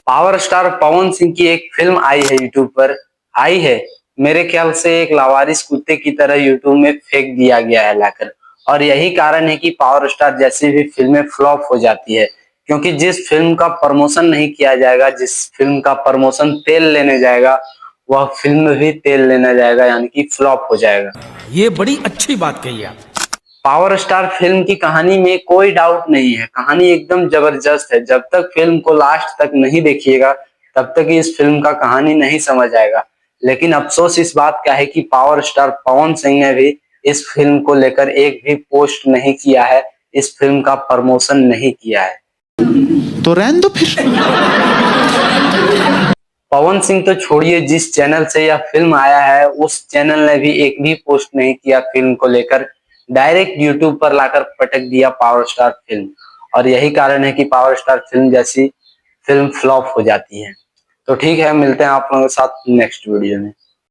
Power star Pawan Singh की एक film आई है यूट्यूब पर। आई है, मेरे ख्याल से एक लावारिस कुत्ते की तरह यूट्यूब में फेंक दिया गया है लाकर। और यही कारण है कि पावर स्टार जैसी भी फिल्में फ्लॉप हो जाती है, क्योंकि जिस फिल्म का प्रमोशन नहीं किया जाएगा, जिस फिल्म का प्रमोशन तेल लेने जाएगा, वह फिल्म भी तेल लेने जाएगा, यानी कि फ्लॉप हो जाएगा। ये बड़ी अच्छी बात कही आप। पावर स्टार फिल्म की कहानी में कोई डाउट नहीं है, कहानी एकदम जबरदस्त है। जब तक फिल्म को लास्ट तक नहीं देखिएगा तब तक इस फिल्म का कहानी नहीं समझ आएगा। लेकिन अफसोस इस बात का है कि पावर स्टार पवन सिंह ने भी इस फिल्म को लेकर एक भी पोस्ट नहीं किया है, इस फिल्म का प्रमोशन नहीं किया है। तो रहने दो फिर। पवन सिंह तो छोड़िए, जिस चैनल से यह फिल्म आया है उस चैनल ने भी एक भी पोस्ट नहीं किया फिल्म को लेकर, डायरेक्ट यूट्यूब पर लाकर पटक दिया पावर स्टार फिल्म। और यही कारण है कि पावर स्टार फिल्म जैसी फिल्म फ्लॉप हो जाती है। तो ठीक है, मिलते हैं आप लोगों के साथ नेक्स्ट वीडियो में।